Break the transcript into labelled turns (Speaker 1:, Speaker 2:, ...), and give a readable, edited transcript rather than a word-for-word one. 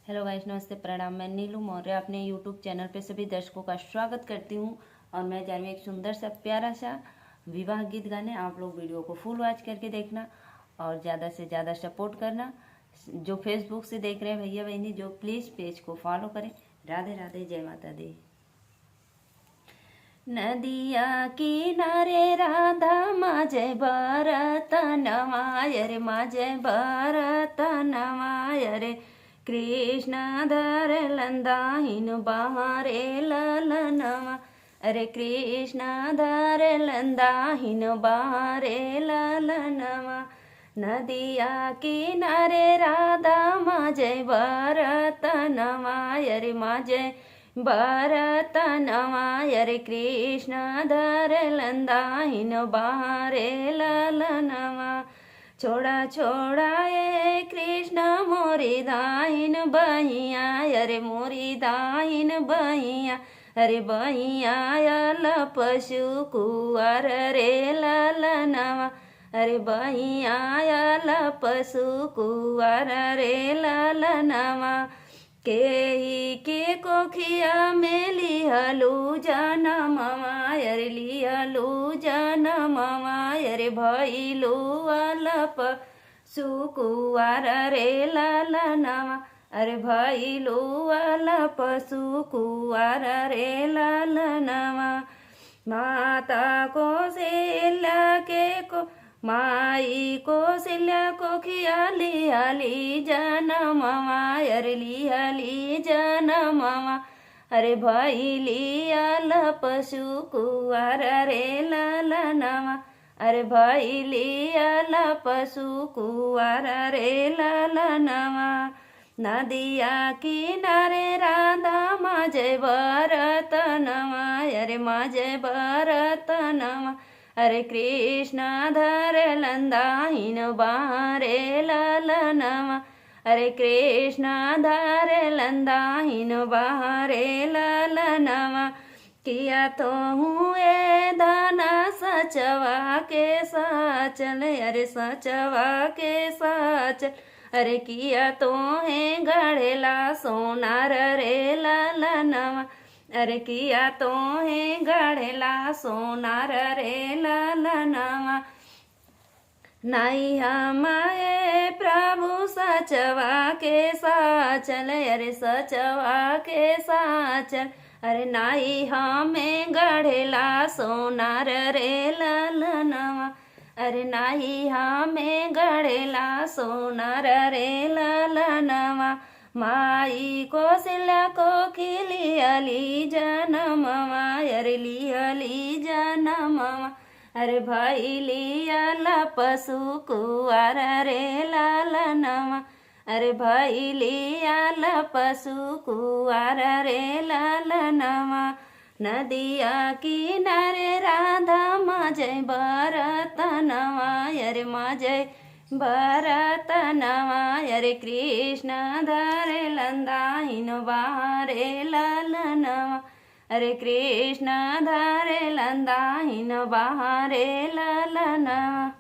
Speaker 1: Hello guys, नमस्ते, प्रणाम। मैं नीलू मौर्य अपने यूट्यूब चैनल पे सभी दर्शकों का स्वागत करती हूँ। और मैं जा रही हूँ एक सुंदर सा प्यारा सा विवाह गीत गाने। आप लोग वीडियो को फुल वॉच करके देखना और ज़्यादा से ज़्यादा सपोर्ट करना। जो फेसबुक से देख रहे हैं भैया बहनी, जो प्लीज़ पेज को फॉलो करें। राधे राधे, जय माता दी। नदिया किनारे राधा माझे भरत नवाय रे, माझे भरत नवाय रे। कृष्ण धर लंदाहिन बहारे ललनवा, अरे कृष्ण धर लंदाहिन बहारे ललनवा। नदिया किनारे राधा माझे भरत नवाय रे, माझे भरत नवाय रे। कृष्ण धर लंदाहिन बहारे ललनवा। छोड़ा छोड़ा ये कृष्ण मोरी दाहिन बहिया, अरे मोरी दाहिन बहिया, अरे बहिया यल पशु कुंवर रे ललनवा, अरे बहिया यल पशु कुंवर रे ललनवा। के कोखिया में लिहलू जनमवा, अरे लिहलू जनमवा, अरे भइलू अलप सुकुवार रे ललनवा, अरे भइलू अलप सुकुवार रे ललनवा। माता कौशल्या के को माई कौशल्या को खियाली हली जनमवा, अरे लिहली जनमवा, अरे भइली अलप सुकुवार रे ललनवा, अरे भइली अलप सुकुवार रे ललनवा। नदिया किनारे राधा माझे भरत नवा, अरे माझे भरत नवा, अरे कृष्ण धर लंदाहिन बहारे ललनवा, अरे कृष्ण धर लंदाहिन बहारे ललनवा। किया तो हूँ ए दाना सचवा के साचल, अरे सचवा के साचल, अरे किया तो है गढ़ेला सोनार रे ललनवा, अरे किया तो है गढ़ेला सोनार रे ललनवा। नाई हमारे प्रभु सचवा के साचल, अरे सचवा के साचल, अरे नाई हमें गढ़ेला सोनार रे ललनवा, अरे नाई हमें गढ़ेला सोनार रे ललनवा। माई कौशल्या को खिलियली जनमवा, अरे लिहली जनमवा, अरे भइली अलप सुकुवार रे ललनवा, अरे भइली अलप सुकुवार रे ललनवा। नदिया किनारे राधा माझे भरत नवाय, अरे माझे भरत नवाय, अरे कृष्ण धरे लंदाहिन बहारे ललनवा, अरे कृष्ण धरे लंदाहिन बहारे ललनवा।